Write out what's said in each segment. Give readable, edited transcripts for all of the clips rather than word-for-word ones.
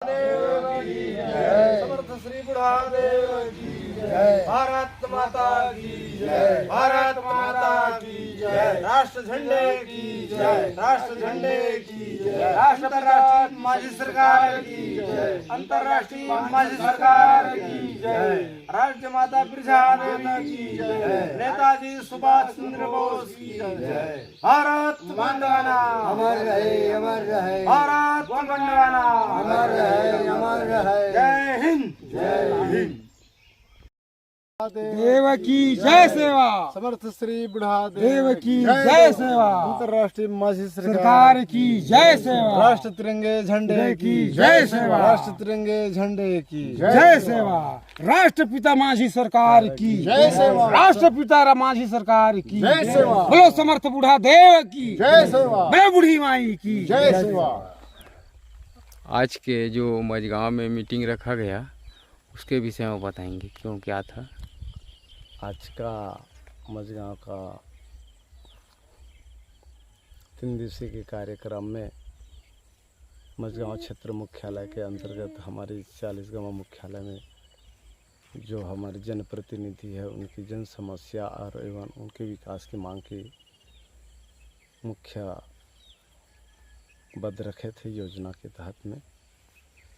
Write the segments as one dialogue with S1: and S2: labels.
S1: देव की जय। समर्थ श्री बुढ़ा देव की जय। भारत माता की जय। भारत माता की जय। राष्ट्र झंडे की जय। राष्ट्र झंडे की जय। राष्ट्रपति माजी सरकार की जय। अंतर्राष्ट्रीय माजी सरकार की जय। राज्य माता बिरसा देवी की जय। नेताजी सुभाष चंद्र बोस की जय। भारत वंदना
S2: अमर रहे, अमर रहे।
S1: भारत वंदना
S2: अमर रहे, अमर रहे।
S1: जय हिंद।
S2: जय हिंद।
S3: देव की जय सेवा।
S2: समर्थ श्री बुढ़ा
S3: देव की जय सेवा।
S2: अंतर्राष्ट्रीय माजी
S3: सरकार की जय सेवा।
S2: राष्ट्र तिरंगे झंडे
S3: की जय सेवा।
S2: राष्ट्र तिरंगे झंडे की
S3: जय सेवा। राष्ट्रपिता माझी सरकार की
S2: जय सेवा।
S3: राष्ट्रपिता माझी सरकार की
S2: जय सेवा।
S3: बोलो समर्थ बुढ़ा देव की
S2: जय सेवा।
S3: बोलो बूढ़ी माई की
S2: जय सेवा।
S4: आज के जो मझगांव में मीटिंग रखा गया उसके विषय में बताएंगे क्यों क्या था।
S2: आज का मझगांव का 3 दिवसीय के कार्यक्रम में मझगांव क्षेत्र मुख्यालय के अंतर्गत हमारी 40 गांव मुख्यालय में जो हमारे जनप्रतिनिधि है उनकी जन समस्या और एवं उनके विकास की मांग की मुख्य बद रखे थे योजना के तहत में,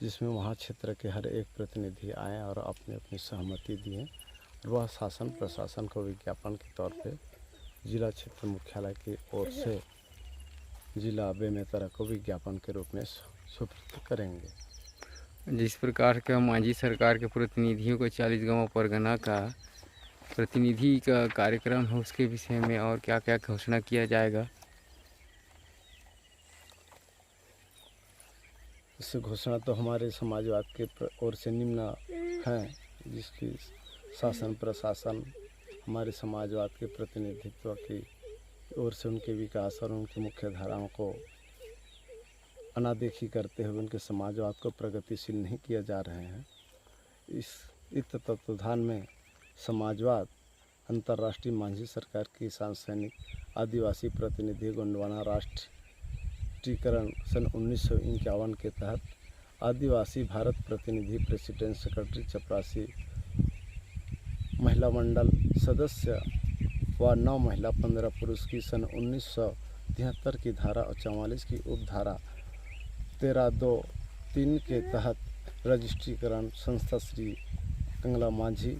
S2: जिसमें वहाँ क्षेत्र के हर एक प्रतिनिधि आए और अपनी अपनी सहमति दिए। वह शासन प्रशासन को विज्ञापन के तौर पे जिला क्षेत्र मुख्यालय की ओर से जिला बेमेतरा को विज्ञापन के रूप में सुपुर्द करेंगे।
S4: जिस प्रकार का मांझी सरकार के प्रतिनिधियों को 40 गांव परगना का प्रतिनिधि का कार्यक्रम है उसके विषय में और क्या क्या घोषणा किया जाएगा।
S2: इस घोषणा तो हमारे समाजवाद के ओर से निम्न है, जिसकी शासन प्रशासन हमारे समाजवाद के प्रतिनिधित्व की ओर से उनके विकास और उनकी मुख्य धाराओं को अनादेखी करते हुए उनके समाजवाद को प्रगतिशील नहीं किया जा रहे हैं। इस तत्वावधान में समाजवाद, अंतर्राष्ट्रीय मांझी सरकार, किसान सैनिक, आदिवासी प्रतिनिधि, गोंडवाना राष्ट्रीयकरण सन 1951 के तहत आदिवासी भारत प्रतिनिधि, प्रेसिडेंट सेक्रेटरी, चपरासी, महिला मंडल सदस्य व 9 महिला 15 पुरुष की सन 1973 की धारा और 44 की उपधारा 13(2)(3) के तहत रजिस्ट्रीकरण संस्था श्री कंगला मांझी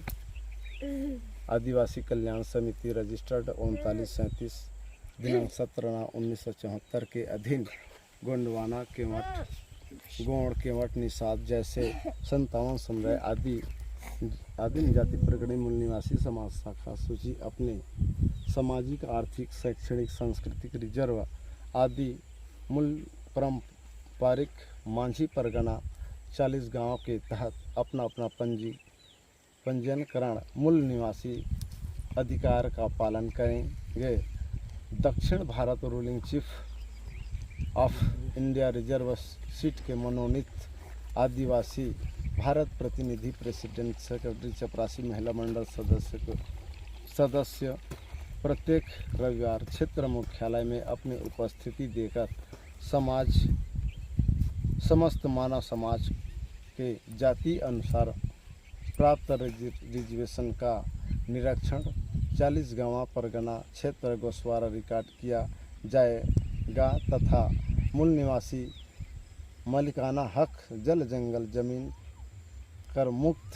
S2: आदिवासी कल्याण समिति रजिस्टर्ड 3937 दिनांक 17/9/1974 के अधीन गोंडवाना, केवट, गोंड, केवट, निषाद जैसे 57 समुदाय आदिम जाति प्रगणी मूल निवासी समाज शाखा सूची अपने सामाजिक, आर्थिक, शैक्षणिक, सांस्कृतिक रिजर्व आदि मूल पारंपरिक मांझी परगना 40 गांव के तहत अपना अपना पंजीकरण मूल निवासी अधिकार का पालन करेंगे। दक्षिण Bharat ruling chief of India reserve seat के मनोनीत आदिवासी भारत प्रतिनिधि, प्रेसिडेंट सेक्रेटरी, चपरासी, महिला मंडल सदस्य प्रत्येक रविवार क्षेत्र मुख्यालय में अपनी उपस्थिति देकर समस्त मानव समाज के जाति अनुसार प्राप्त रिजर्वेशन का निरीक्षण 40 गांव परगना क्षेत्र गोसवारा रिकॉर्ड किया जाएगा तथा मूल निवासी मालिकाना हक, जल जंगल जमीन, कर मुक्त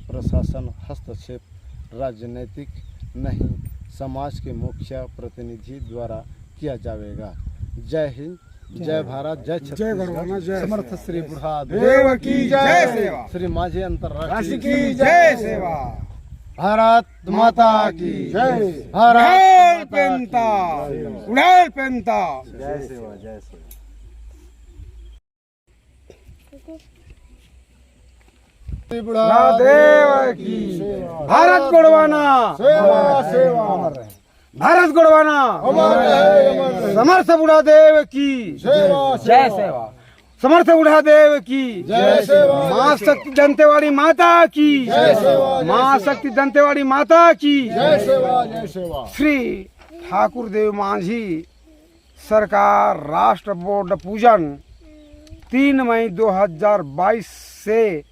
S2: प्रशासन हस्तक्षेप राजनीतिक नहीं समाज के मुख्य प्रतिनिधि द्वारा किया जाएगा। जय हिंद, जय भारत, जय छत्तीसगढ़। समर्थ श्री बुढ़ा
S3: देव की जय सेवा।
S2: श्री मांझी अंतर्राष्ट्रीय
S3: की जय सेवा।
S2: भारत माता की जय।
S3: भारत पेंता उड़ाल पेंता।
S2: जय सेवा, जय सेवा।
S3: बुढ़ा देव की भारत गोड़वाना
S2: सेवा सेवा
S3: भारत गोड़वाना समर्थ बुढ़ा देव की जय सेवा। समर्थ बुढ़ा देव की
S2: जय सेवा।
S3: माँ शक्ति दंतेवाड़ी माता की
S2: जय सेवा।
S3: माँ शक्ति दंतेवाड़ी माता की
S2: जय सेवा, जय सेवा।
S3: श्री ठाकुर देव मांझी सरकार राष्ट्र बोर्ड पूजन 3 मई 2022 से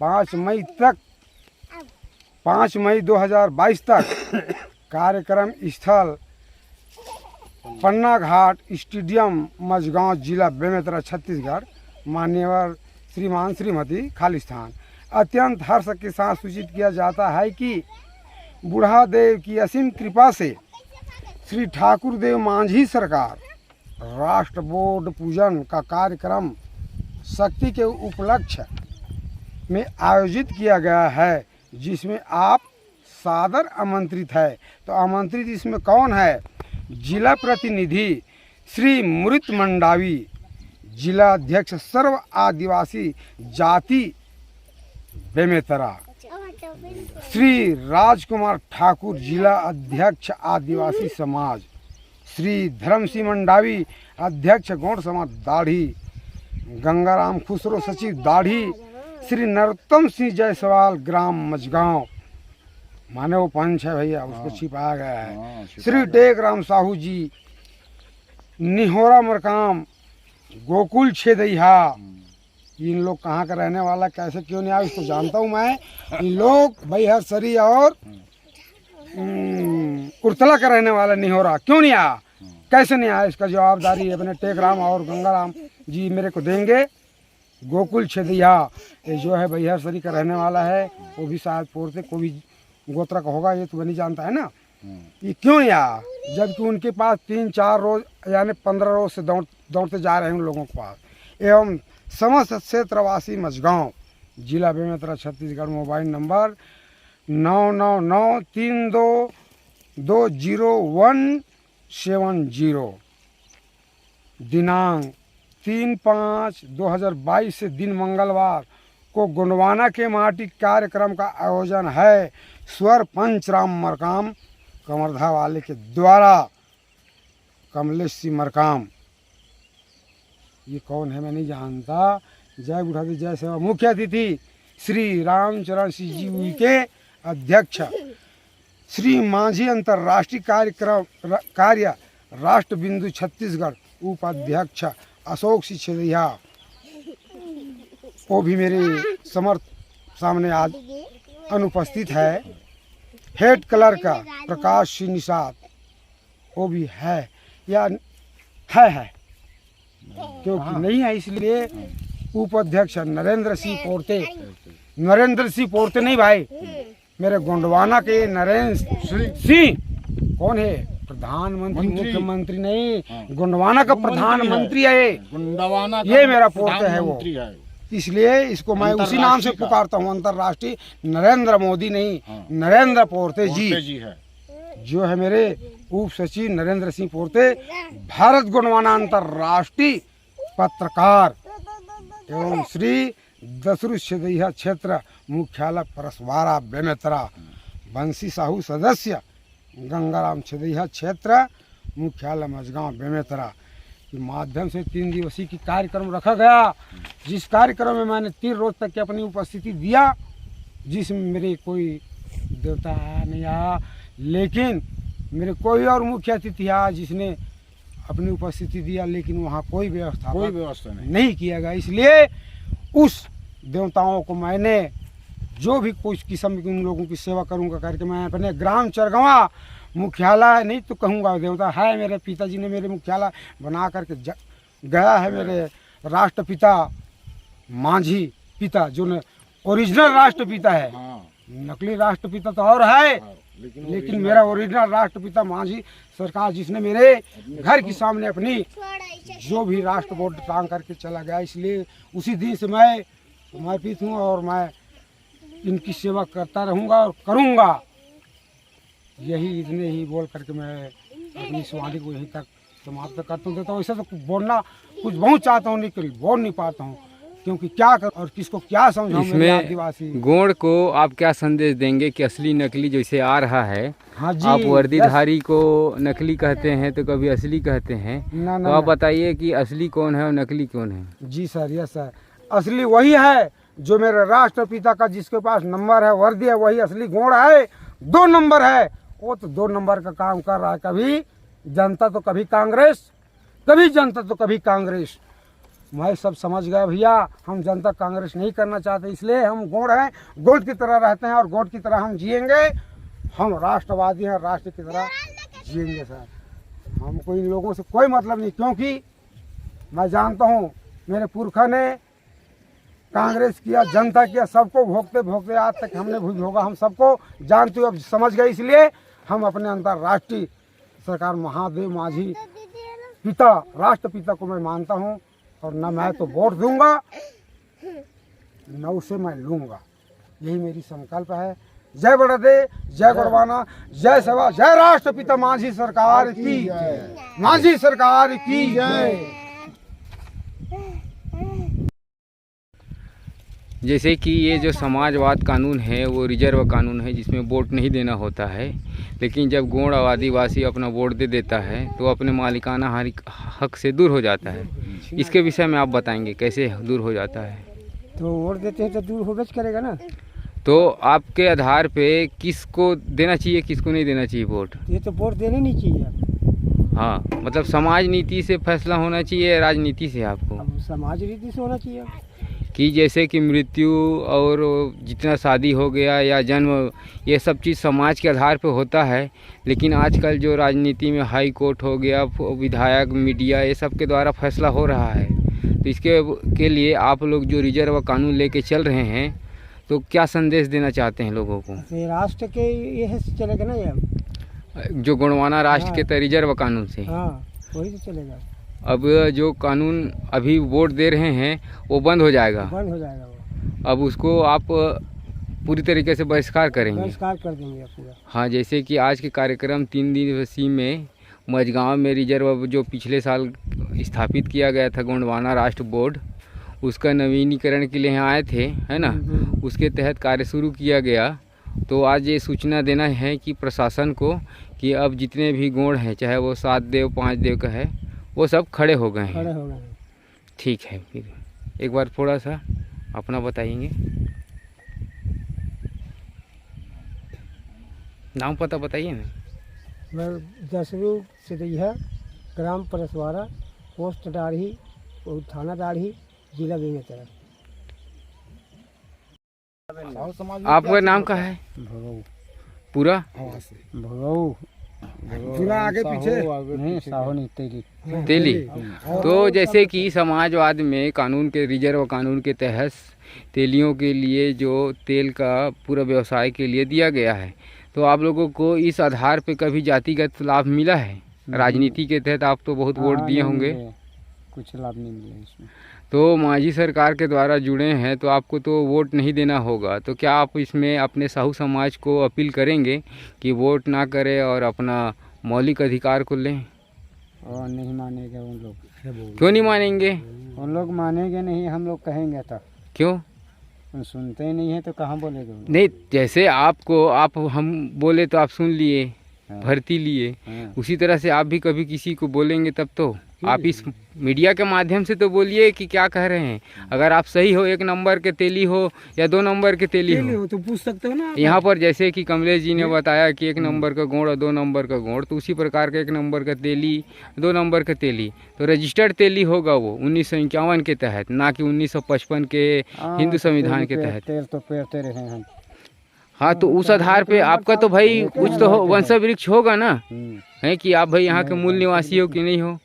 S3: 5 मई 2022 तक कार्यक्रम स्थल पन्ना घाट स्टेडियम मझगांव जिला बेमेतरा छत्तीसगढ़। मान्यवर श्रीमान श्रीमती खालिस्तान, अत्यंत हर्ष के साथ सूचित किया जाता है कि बुढ़ा देव की असीम कृपा से श्री ठाकुर देव मांझी सरकार राष्ट्र बोर्ड पूजन का कार्यक्रम शक्ति के उपलक्ष्य में आयोजित किया गया है, जिसमें आप सादर आमंत्रित है। तो आमंत्रित इसमें कौन है? जिला प्रतिनिधि श्री मुरित मंडावी, जिला अध्यक्ष सर्व आदिवासी जाति बेमेतरा, श्री राजकुमार ठाकुर जिला अध्यक्ष आदिवासी समाज, श्री धर्म सिंह मंडावी अध्यक्ष गौड़ समाज दाढ़ी, गंगाराम खुसरो सचिव दाढ़ी, श्री नरोत्तम सिंह जायसवाल ग्राम मझगांव, माने वो पंच है भैया, उसको छिपाया गया है, श्री टेकराम साहू जी निहोरा मरकाम गोकुल छेदैया। इन लोग कहाँ का रहने वाला, कैसे क्यों नहीं आया इसको जानता हूँ मैं। इन लोग बैहर सरी और उर्तला का रहने वाला निहोरा, क्यों नहीं आया, कैसे नहीं आया, इसका जवाबदारी अपने टेकराम और गंगाराम जी मेरे को देंगे। गोकुल छेदिया ये जो है बैहर सरी का रहने वाला है, वो भी शायद पोरते को भी गोत्रा का होगा, ये तो नहीं जानता है ना। ये क्यों नहीं आया, जबकि उनके पास 3-4 रोज यानी 15 रोज से दौड़ते जा रहे हैं उन लोगों के पास। एवं समस्त क्षेत्रवासी मझगांव जिला बेमेतरा छत्तीसगढ़, मोबाइल नंबर 9993220170, दिनांक 3/5/2022 से दिन मंगलवार को गोंडवाना के माटी कार्यक्रम का आयोजन है। स्वर पंचराम मरकाम कमरधा वाले के द्वारा, कमलेश सिंह मरकाम, ये कौन है मैं नहीं जानता। जय बुढ़ा देव जय सेवा। मुख्य अतिथि श्री रामचरण सिंह जी के अध्यक्ष, श्री मांझी अंतर्राष्ट्रीय कार्य राष्ट्र बिंदु छत्तीसगढ़ उपाध्यक्ष अशोक सिंह छेदिया, वो भी मेरे समर्थ सामने आज अनुपस्थित है। हेड कलर का प्रकाश सिंह निषाद, वो भी है या है क्योंकि नहीं है इसलिए उपाध्यक्ष नरेंद्र सिंह पोर्ते नहीं भाई, मेरे गोंडवाना के नरेंद्र सिंह कौन है, प्रधानमंत्री मुख्यमंत्री नहीं, गोंडवाना का प्रधानमंत्री है
S5: गोंडवाना,
S3: ये मेरा पोर्ते है वो, इसलिए इसको मैं उसी नाम से पुकारता हूँ, अंतर्राष्ट्रीय नरेंद्र मोदी नहीं, नरेंद्र पोर्ते जी
S5: है,
S3: जो है मेरे उप सचिव नरेंद्र सिंह पोर्ते, भारत गोंडवाना अंतर्राष्ट्रीय पत्रकार एवं श्री दसरू छेदिया क्षेत्र मुख्यालय परसवारा बेमेतरा, बंसी साहू सदस्य गंगाराम छेदिया क्षेत्र मुख्यालय मझगांव बेमेतरा के माध्यम से 3 दिवसीय की कार्यक्रम रखा गया, जिस कार्यक्रम में मैंने 3 रोज तक की अपनी उपस्थिति दिया, जिसमें मेरे कोई देवता आया नहीं आया, लेकिन मेरे कोई और मुख्य अतिथि आया जिसने अपनी उपस्थिति दिया, लेकिन वहाँ कोई व्यवस्था नहीं किया गया। इसलिए उस देवताओं को मैंने जो भी कुछ किस्म की उन लोगों की सेवा करूँगा करके मैं अपने ग्राम चरगवा मुख्यालय नहीं तो कहूँगा, देवता है मेरे पिताजी ने मेरे मुख्यालय बना करके गया है, मेरे राष्ट्रपिता मांझी पिता जो ने ओरिजिनल राष्ट्रपिता है, नकली राष्ट्रपिता तो और है, लेकिन मेरा ओरिजिनल राष्ट्रपिता मांझी सरकार जिसने मेरे घर के सामने अपनी जो भी राष्ट्र बोर्ड टांग करके चला गया, इसलिए उसी दिन से मैं समर्पित हूँ और मैं इनकी सेवा करता रहूँगा और करूँगा। यही इतने ही बोल करके मैं अपनी सवारी को यहीं तक समाप्त करता हूँ। देता हूँ ऐसा तो बोलना कुछ बहुत चाहता हूँ, लेकिन बोल नहीं पाता हूँ, क्योंकि क्या कर और किसको क्या समझाऊं।
S4: इसमें
S3: आदिवासी
S4: गोंड को आप क्या संदेश देंगे कि असली नकली जैसे आ रहा है,
S3: हाँ जी,
S4: आप वर्दीधारी को नकली कहते हैं तो कभी असली कहते हैं, तो आप बताइए कि असली कौन है और नकली कौन है।
S3: जी सर, यस सर, असली वही है जो मेरे राष्ट्रपिता का जिसके पास नंबर है वर्दी है, वही असली गोंड है। 2 नंबर है वो तो 2 नंबर का काम कर रहा है, कभी जनता तो कभी कांग्रेस, कभी जनता तो कभी कांग्रेस। मैं सब समझ गया भैया, हम जनता कांग्रेस नहीं करना चाहते, इसलिए हम गोंड हैं, गोंड की तरह रहते हैं और गोंड की तरह हम जिएंगे। हम राष्ट्रवादी हैं, राष्ट्र की तरह जिएंगे सर। हमको इन लोगों से कोई मतलब नहीं, क्योंकि मैं जानता हूँ मेरे पुरखा ने कांग्रेस किया, जनता किया, सबको भोगते भोगते आज तक हमने भी भोगा, हम सबको जानते हो, अब समझ गए। इसलिए हम अपने अंतर्राष्ट्रीय सरकार महादेव माझी पिता, राष्ट्रपिता को मैं मानता हूँ, और न मैं तो वोट दूंगा न उसे मैं लूंगा। यही मेरी संकल्प है। जय बड़दे, जय गोंडवाना, जय सभा, जय राष्ट्रपिता माझी सरकार की, माझी सरकार की जय।
S4: जैसे कि ये जो समाजवाद कानून है वो रिजर्व कानून है, जिसमें वोट नहीं देना होता है, लेकिन जब गोंड आदिवासी अपना वोट दे देता है तो अपने मालिकाना हक से दूर हो जाता है। इसके विषय में आप बताएंगे कैसे दूर हो जाता है?
S3: तो वोट देते हैं तो दूर होगा करेगा ना।
S4: तो आपके आधार पे किसको देना चाहिए, किसको नहीं देना चाहिए वोट?
S3: ये तो वोट देने नहीं चाहिए।
S4: हाँ, मतलब समाज नीति से फैसला होना चाहिए, राजनीति से आपको?
S3: अब समाज रीति से होना चाहिए
S4: कि जैसे कि मृत्यु और जितना शादी हो गया या जन्म, ये सब चीज़ समाज के आधार पे होता है, लेकिन आजकल जो राजनीति में हाई कोर्ट हो गया, विधायक, मीडिया, ये सब के द्वारा फैसला हो रहा है। तो इसके के लिए आप लोग जो रिजर्व कानून लेके चल रहे हैं, तो क्या संदेश देना चाहते हैं लोगों को?
S3: राष्ट्र के ये चलेगा ना, ये
S4: जो गोंडवाना राष्ट्र के रिजर्व कानून से,
S3: हाँ वही तो चलेगा।
S4: अब जो कानून अभी वोट दे रहे हैं वो बंद हो जाएगा,
S3: बंद हो जाएगा वो।
S4: अब उसको आप पूरी तरीके से बहिष्कार करेंगे?
S3: बहिष्कार कर देंगे पूरा।
S4: हाँ, जैसे कि आज के कार्यक्रम 3 दिवसीय में मझगांव में रिजर्व जो पिछले साल स्थापित किया गया था गोंडवाना राष्ट्र बोर्ड, उसका नवीनीकरण के लिए यहाँ आए थे, है ना, उसके तहत कार्य शुरू किया गया। तो आज ये सूचना देना है कि प्रशासन को कि अब जितने भी गोंड हैं, चाहे वो 7 देव 5 देव का है, वो सब खड़े हो गए हैं। ठीक है, फिर एक बार थोड़ा सा अपना बताएंगे, नाम पता बताइए ना।
S3: मैं दसरू सिदैया, ग्राम परसवाड़ा, पोस्ट दाढ़ी, थाना दाढ़ी, जिला बेमेतरा।
S4: आपका नाम का है? पूरा
S3: भगऊ जिला आगे पीछे नहीं, साहो नहीं,
S4: तेली। तो जैसे कि समाजवाद में कानून के, रिजर्व कानून के तहत तेलियों के लिए जो तेल का पूरा व्यवसाय के लिए दिया गया है, तो आप लोगों को इस आधार पे कभी जातिगत लाभ मिला है? राजनीति के तहत आप तो बहुत वोट दिए होंगे,
S3: कुछ लाभ नहीं मिला इसमें।
S4: तो माझी सरकार के द्वारा जुड़े हैं तो आपको तो वोट नहीं देना होगा। तो क्या आप इसमें अपने साहू समाज को अपील करेंगे कि वोट ना करें और अपना मौलिक अधिकार को लें?
S3: और नहीं मानेंगे उन लोग।
S4: क्यों नहीं मानेंगे?
S3: उन लोग मानेंगे नहीं, हम लोग कहेंगे तो।
S4: क्यों?
S3: उन सुनते ही नहीं है तो कहाँ बोलेंगे?
S4: नहीं, जैसे आपको हम बोले तो आप सुन लिए, भर्ती लिए, उसी तरह से आप भी कभी किसी को बोलेंगे तब तो। आप इस मीडिया के माध्यम से तो बोलिए कि क्या कह रहे हैं। अगर आप सही हो, 1 नंबर के तेली हो या 2 नंबर के तेली हो
S3: तो पूछ सकते हो ना।
S4: यहाँ पर जैसे कि कमलेश जी ने बताया कि 1 नंबर का गोंड और 2 नंबर का गोंड, तो उसी प्रकार का 1 नंबर का तेली, 2 नंबर का तेली, तो रजिस्टर्ड तेली होगा वो 1951 के तहत, ना कि 1955 के हिंदू संविधान के तहत।
S3: तेल तो पेरते रहे हैं।
S4: हाँ, तो उस आधार पे आपका तो भाई कुछ तो वंश वृक्ष होगा ना, है कि आप भाई यहाँ के मूल निवासी हो कि नहीं हो?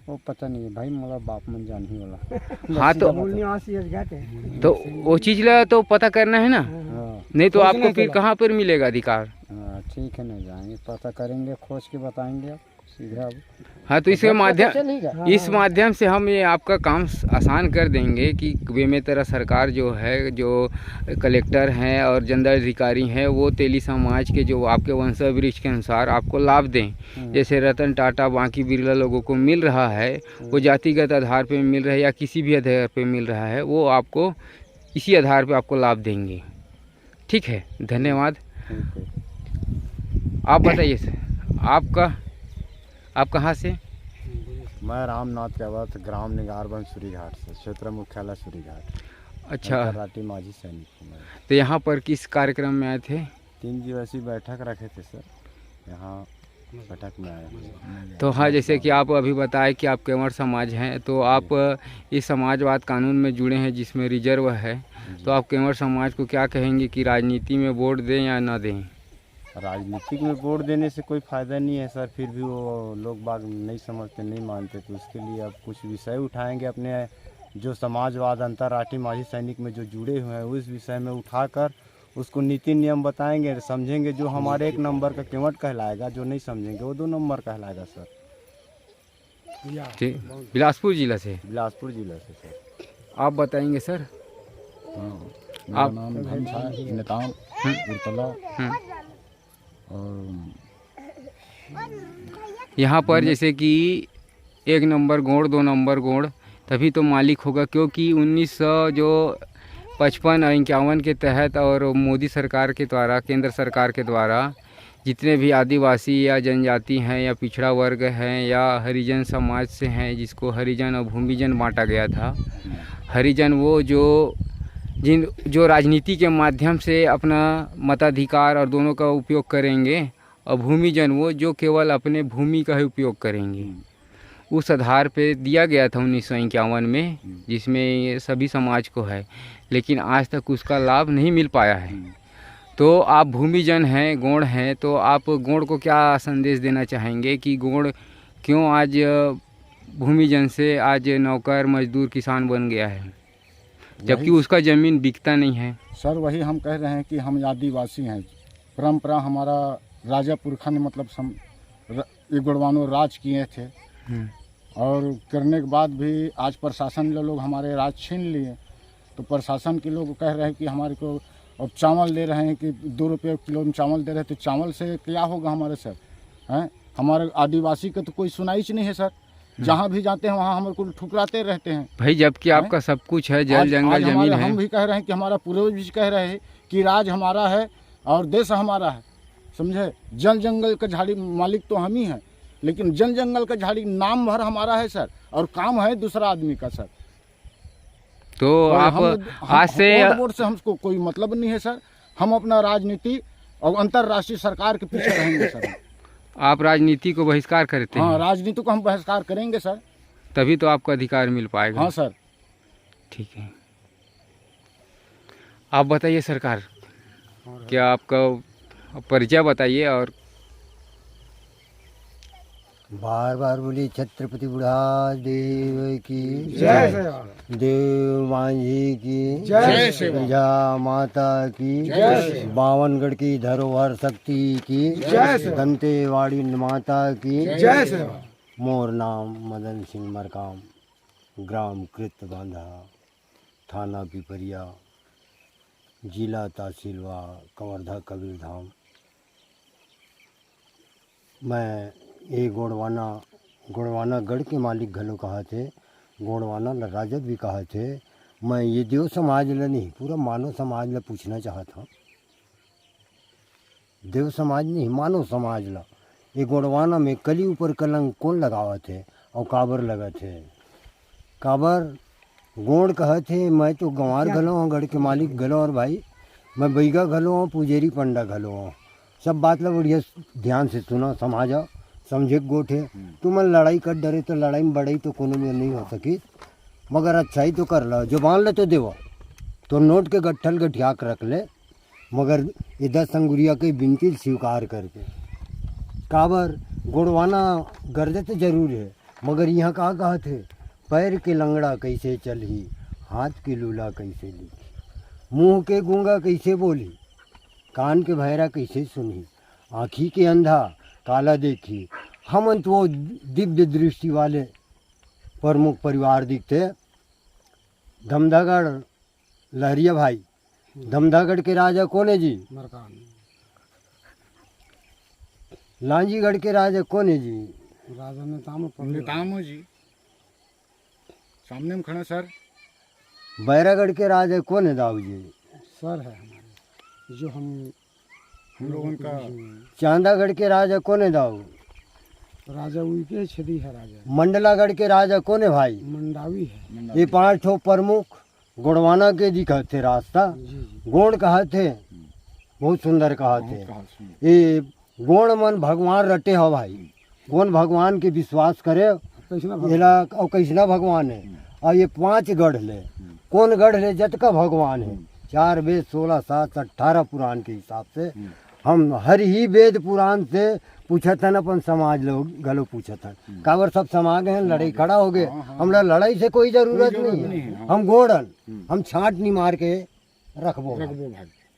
S3: वो पता नहीं है भाई, मोला बाप मन जान ही वाला।
S4: हाँ, तो
S3: मूल निवासी
S4: तो वो चीज़ ला तो पता करना है ना, नहीं तो आपको फिर कहाँ पर मिलेगा अधिकार?
S3: ठीक है, नहीं जाएंगे, पता करेंगे, खोज के बताएंगे आप सीधे अब।
S4: हाँ, तो इसके माध्यम से हम ये आपका काम आसान कर देंगे कि बेमेतरा सरकार जो है, जो कलेक्टर हैं और दंडाधिकारी हैं, वो तेली समाज के जो आपके वंशावृक्ष के अनुसार आपको लाभ दें। जैसे रतन टाटा, बाकी बिरला लोगों को मिल रहा है, वो जातिगत आधार पे मिल रहा है या किसी भी आधार पे मिल रहा है, वो आपको इसी आधार पे आपको लाभ देंगे। ठीक है, धन्यवाद। आप बताइए सर, आप कहाँ से?
S2: मैं रामनाथ कैवत, ग्राम निगारबंद सूरीघाट से, क्षेत्र मुख्यालय सूरीघाट।
S4: अच्छा,
S2: राटी माझी सैनिक हूँ मैं।
S4: तो यहाँ पर किस कार्यक्रम में आए थे?
S2: 3 दिवसीय बैठक रखे थे सर, यहाँ कटक में आए।
S4: तो हाँ, जैसे कि आप अभी बताए कि आप कंवर समाज हैं, तो आप इस समाजवाद कानून में जुड़े हैं जिसमें रिजर्व है, तो आप कंवर समाज को क्या कहेंगे कि राजनीति में वोट दें या ना दें?
S2: राजनीतिक में वोट देने से कोई फ़ायदा नहीं है सर, फिर भी वो लोग बाग नहीं समझते, नहीं मानते, तो उसके लिए अब कुछ विषय उठाएंगे अपने जो समाजवाद अंतर्राष्ट्रीय माझी सैनिक में जो जुड़े हुए हैं उस विषय में उठाकर उसको नीति नियम बताएंगे, समझेंगे। जो हमारे 1 नंबर का केवट कहलाएगा, जो नहीं समझेंगे वो 2 नंबर कहलाएगा सर।
S4: ठीक, बिलासपुर जिला से।
S2: बिलासपुर जिला से सर।
S4: आप बताएंगे सर?
S5: मेरा नाम धनसा नेताम उर्तला और
S4: यहाँ पर जैसे कि 1 नंबर गोंड, 2 नंबर गोंड तभी तो मालिक होगा, क्योंकि 1955 और 51 के तहत और मोदी सरकार के द्वारा, केंद्र सरकार के द्वारा जितने भी आदिवासी या जनजाति हैं या पिछड़ा वर्ग हैं या हरिजन समाज से हैं, जिसको हरिजन और भूमिजन बांटा गया था। हरिजन वो जो राजनीति के माध्यम से अपना मताधिकार और दोनों का उपयोग करेंगे, और भूमिजन वो जो केवल अपने भूमि का ही उपयोग करेंगे। उस आधार पे दिया गया था 1951 में, जिसमें सभी समाज को है, लेकिन आज तक उसका लाभ नहीं मिल पाया है। तो आप भूमिजन हैं, गोंड हैं, तो आप गोंड को क्या संदेश देना चाहेंगे कि गोंड क्यों आज भूमिजन से आज नौकर मजदूर किसान बन गया है, जबकि उसका ज़मीन बिकता नहीं है?
S5: सर वही हम कह रहे हैं कि हम आदिवासी हैं, परंपरा हमारा राजा पुरखा ने मतलब ये गुड़वानो राज किए थे, और करने के बाद भी आज प्रशासन लोग हमारे राज छीन लिए। तो प्रशासन के लोग कह रहे हैं कि हमारे को अब चावल दे रहे हैं कि 2 रुपये किलो में चावल दे रहे हैं, तो चावल से क्या होगा हमारे सर? हैं, हमारे आदिवासी का तो कोई सुनाई नहीं है सर। जहाँ भी जाते हैं वहाँ हमारे को ठुकराते रहते हैं
S4: भाई, जबकि आपका सब कुछ है, जल जंगल जमीन है।
S5: हम भी कह रहे हैं कि हमारा पूर्वज भी कह रहे हैं कि राज हमारा है और देश हमारा है, समझे। जल जंगल का झाड़ी मालिक तो हम ही हैं, लेकिन जल जंगल का झाड़ी नाम भर हमारा है सर, और काम है दूसरा आदमी का सर।
S4: तो आप आज से
S5: वोट से हमको कोई मतलब नहीं है सर। हम अपना राजनीति और अंतर्राष्ट्रीय सरकार के पीछे रहेंगे सर।
S4: आप राजनीति को बहिष्कार करते हैं?
S5: हाँ, राजनीति को हम बहिष्कार करेंगे सर,
S4: तभी तो आपको अधिकार मिल पाएगा।
S5: हाँ सर।
S4: ठीक है, आप बताइए सरकार, क्या आपका परिचय बताइए। और
S6: बार बार बोली छत्रपति बुढ़ा देव की
S3: जय,
S6: देव मांझी की
S3: जय,
S6: प्रजा माता की
S3: जय,
S6: बावनगढ़ की धरोहर शक्ति की
S3: जय,
S6: दंतेवाड़ी माता की
S3: जय।
S6: मोर नाम मदन सिंह मरकाम, ग्राम कृत बांधा, थाना पिपरिया, जिला तहसीलवा कवर्धा कबीरधाम। मैं ये गोड़वाना गढ़ के मालिक घलो कहा थे, गोड़वाना राजद भी कहा थे। मैं ये देव समाज ला नहीं, पूरा मानव समाज ला पूछना चाहता हूँ। देव समाज नहीं, मानव समाज ला ये गोड़वाना में कली ऊपर कलंक कौन लगावा थे और काबर लगा थे? काबर गोड़ कहा थे। मैं तो गंवार घलो हूँ, गढ़ के मालिक घलो, और भाई मैं बैगा घलो हूँ, पुजेरी पंडा घलो हूँ। सब बात ला बढ़िया ध्यान से सुना, समझा, समझे गोठ है। तुम लड़ाई कर डरे तो लड़ाई में बड़ाई तो कोनो में नहीं हो सकी, मगर अच्छाई तो कर लो, जुबान ले तो देवा, तो नोट के गट्ठल गठियाक रख ले, मगर ये 10 अंगुरिया की बिनती स्वीकार करके। काबर गोड़वाना गर्जे तो जरूर है, मगर यहाँ कहा थे, पैर के लंगड़ा कैसे चलही, हाथ के लूला कैसे लिखी, मुँह के गूंगा कैसे बोली, कान के भैरा कैसे सुनी, आँखी के अंधा काला देखी। हम तो वो दिव्य दृष्टि वाले प्रमुख परिवार दिखते। धमधागढ़ लहरिया भाई, धमधागढ़ के राजा कौन है जी? लांजीगढ़ के राजा कौन है जी?
S3: राजा
S5: नेताम जी सामने में खड़ा सर।
S6: बैरागढ़ के राजा कौन है दाऊ जी?
S3: सर है हमारे, जो हम
S5: लोगों का।
S6: चांदागढ़ के राजा कौन है दाऊ?
S3: राजा उनके छदी है राजा।
S6: मंडलागढ़ के राजा कौन है भाई?
S3: मंडावी है।
S6: ये 5 ठो प्रमुख गोड़वाना के दिखा थे रास्ता। गोड़ कहा थे, बहुत सुंदर कहा थे। ये गोण मन भगवान रटे हो भाई। कौन भगवान के विश्वास करे एला और कैसना भगवान है। और ये 5 गढ़ ले, कौन गढ़ ले जत का भगवान है। 4 वेद 16 7 18 पुराण के हिसाब से हम हर ही वेद पुराण से पूछतन, अपन समाज लोग गलो पूछतन काबर सब समा गए हैं, लड़ाई खड़ा हो गए। हमरा लड़ाई से कोई जरूरत नहीं है। हम गोड़न हम छांट नहीं मार के रखबो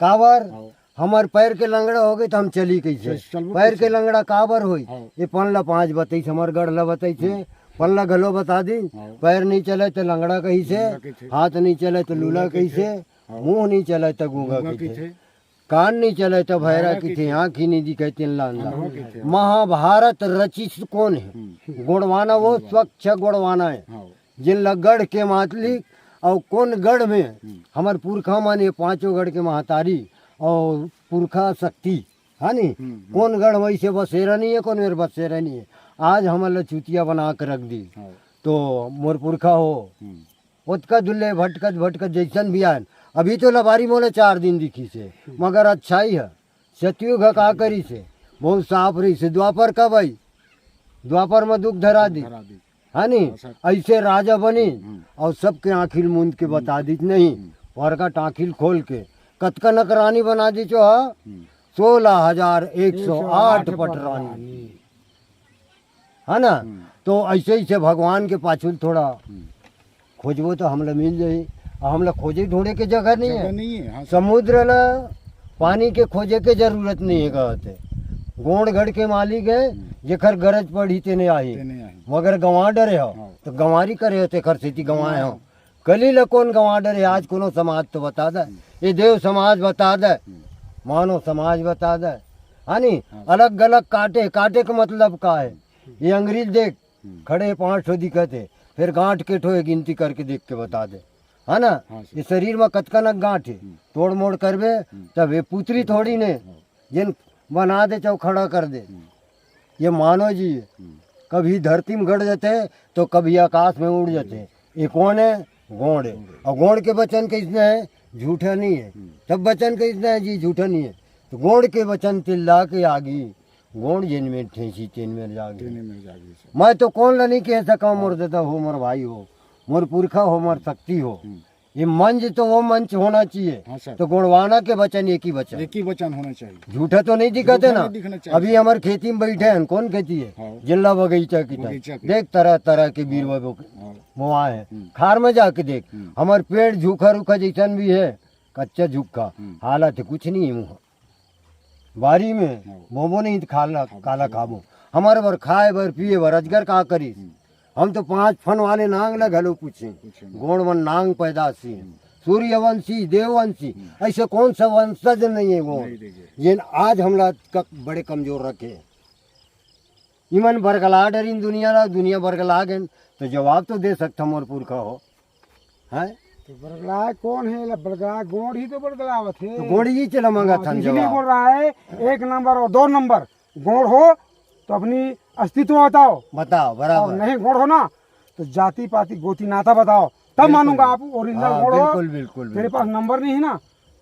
S6: काबर हमार पैर के लंगड़ा हो गए तो हम चली कैसे। पैर के लंगड़ा काबर होई ये पनला 5 बताई हमार गढ़ ला बताई थे। पल्ला गलो बता दी, पैर नहीं चले तो लंगड़ा कहीं से, हाथ नहीं चले तो लूला कहीं से, मुंह नहीं चले तो गूंगा कहीं से, कान नहीं चले तो भैरा की थे, आँख ही नहीं दिखाई तीन लांदा। महाभारत रचित कौन है? गोड़वाना। वो स्वच्छ गोड़वाना है जिन गढ़ के मातलिक और कौन गढ़ में हमार पुरखा माने 5 गढ़ के महतारी और पुरखा शक्ति है नी। कौन गढ़ वैसे बसेरा नहीं है, कौन मेरे बसेरा नहीं है। आज हमारे चुतिया बना कर रख दी तो मोर पुरखा हो उतका दुल्ले भटकत भटकत जैसन भी आन। अभी तो लबारी मोले 4 दिन दिखी से, मगर अच्छा ही है। सतयुग का करी से बहुत साफ रही से। द्वापर का भाई द्वापर में दुख धरा दी है नी। ऐसे राजा बनी और सबके आँखिल मूंद के बता दी नहीं, परकट आँखिल खोल के कतका नकरानी बना दी चो 16,108 पटरानी है ना। तो ऐसे ही से भगवान के पाछुल थोड़ा खोजबो तो हमला मिल जाई। हमला खोजे ढूंढे के जगह नहीं है। समुद्र ला पानी के खोजे के जरूरत नहीं है। कहते गोड़ गढ़ के मालिक है जेकर गरज पड़ी तेने आई, मगर गंवा डरे हो तो गंवारी करे होते कर सेती गंवाए हो। कली ला कौन गंवा डरे। आज कोनो समाज तो बता दे, ये देव समाज बता दे, मानव समाज बता दे है नी। अलग अलग काटे काटे का मतलब का है। ये अंग्रेज देख खड़े 5 दिक्कत है, फिर गांठ के ठोए गिनती करके देख के बता दे है ना। ये शरीर में कतका नक गांठ है, तोड़ मोड़ करबे तब ये पुतरी थोड़ी ने जिन बना दे चाहे खड़ा कर दे। ये मानो जी कभी धरती में गड़ जाते तो कभी आकाश में उड़ जाते। ये कौन है? गोड़ है। और गोड़ के वचन किसने है? झूठा नहीं है। तब वचन किसने है जी? झूठा नहीं है। तो गोड़ के वचन तिल्ला के आगी गोड़ जिन में ठेसी तीन में जागी। मैं तो कौन ला नहीं कह सका मोर दादा हो, मोर भाई हो, मोर पुरखा हो, मोर शक्ति हो। ये मंच तो वो मंच होना चाहिए। तो गोड़वाना के वचन एक ही वचन होना चाहिए। झूठा तो नहीं दिखाते ना। अभी हमारे खेती में बैठे हैं, कौन खेती है? जिला बगीचा की देख तरह तरह के बीर वो है। खार में जाके देख हमारे पेड़ झूखा रूखा जैसन भी है, कच्चा झुक्का हालत कुछ नहीं है। मुँह बारी में मोमो नहीं खाला काला खाबो। हमारे बर खाए बर पिए बर अजगर का करी। हम तो 5 फन वाले नांग ला घलो पूछे। गोड़वन नांग पैदासी सूर्यवंशी देववंशी, ऐसे कौन सा वंशज नहीं है वो ये आज हमला बड़े कमजोर रखे। इमन बरगला डरीन दुनिया बरगला गए तो जवाब तो दे सकता मोर पुरखा हो है।
S3: तो बरगला कौन है? बरगला गोड़ ही तो बरगलावत है।
S6: तो गोड़ी ही चला मंगा था
S3: इसलिए बोल रहा है 1 नंबर और 2 नंबर गोड़ हो तो अपनी अस्तित्व बताओ
S6: बराबर।
S3: और नहीं गोड़ हो ना तो जाति पाति गोती नाता बताओ, तब मानूंगा आप ओरिजिनल गोड़ हो।
S6: बिल्कुल
S3: तेरे पास नंबर नहीं है ना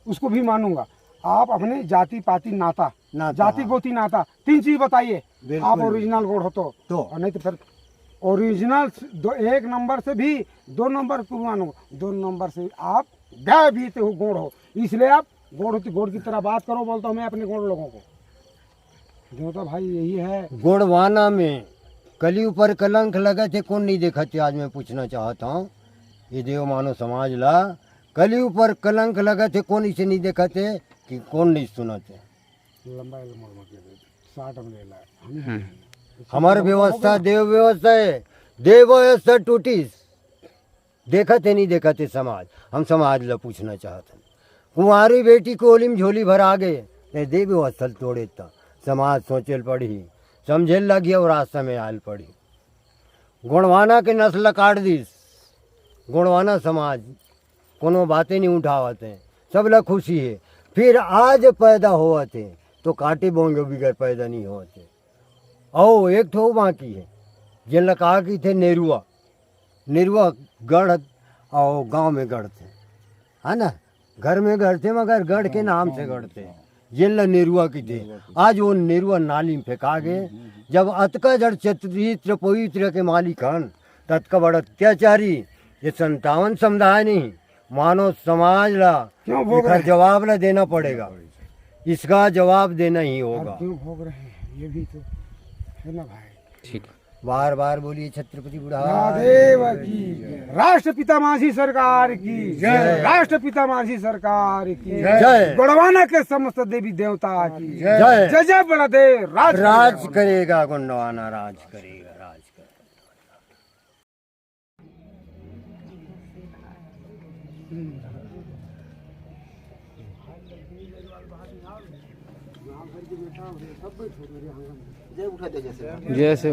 S3: उसको भी मानूंगा। आप अपने जाति पाति नाता जाति गोती नाता 3 चीज बताइए आप ओरिजिनल गोड़ हो तो। और नहीं तो फिर ओरिजिनल 1 नंबर से भी 2 नंबर को मानूंगा। 2 नंबर से आप गए भी तो गोड़ हो, इसलिए आप गोड़ की तरह बात करो। बोलता हूँ मैं अपने गोड़ लोगों को जो तो भाई यही है।
S6: गोड़वाना में कली ऊपर कलंक लगे थे, कौन नहीं देखा थे? आज मैं पूछना चाहता हूँ ये देव मानव समाज ला कली ऊपर कलंक लगे थे, कौन इसे नहीं देखा थे कि कौन नहीं सुना थे?
S3: लंबा 60 में ले ला।
S6: हमार व्यवस्था देव व्यवस्था है। देव व्यवस्था टूटीस देखा थे नहीं देखा थे समाज। हम समाज ला पूछना चाहते कुंवारी बेटी को ओली में झोली भर आ गए देव व्यवस्था तोड़े था। समाज सोचल पड़ी समझे लगी और रास्ता में आल पड़ी। गोड़वाना के नस्ल काट दीस। गोड़वाना समाज कोनो बातें नहीं उठावते, सब ला खुशी है। फिर आज पैदा होते तो काटे बोंगे बिगड़ पैदा नहीं होते। ओ एक ठो बाकी है जिन कहा कि थे नेरुआ गढ़ और गांव में गढ़ थे है ना। घर में गढ़ थे मगर गढ़ के नाम से गढ़ थे। जेल नेरुआ की थे। आज वो नेरुआ नाली में फेंका गए। जब अतका जड़ चरित्र पवित्र के मालिक हन तत्का बड़ा अत्याचारी ये 57 समुदाय नहीं मानव समाज ला
S3: क्यों भोग
S6: इसका
S3: रहे हैं?
S6: जवाब ला देना पड़ेगा। इसका जवाब देना ही
S3: और
S6: होगा।
S3: क्यों भोग रहे हैं ये भी तो है ना भाई।
S4: ठीक।
S6: बार बार बोलिए छत्रपति बुढ़ादेव
S3: महादेव की, राष्ट्रपिता माझी सरकार की जय, राष्ट्रपिता माझी सरकार की
S6: जय।
S3: गोंडवाना के समस्त देवी देवता की
S6: जय।
S3: जय जय बलदेव राज
S6: राज करेगा गोंडवाना राज करेगा राज करेगा।
S4: जैसे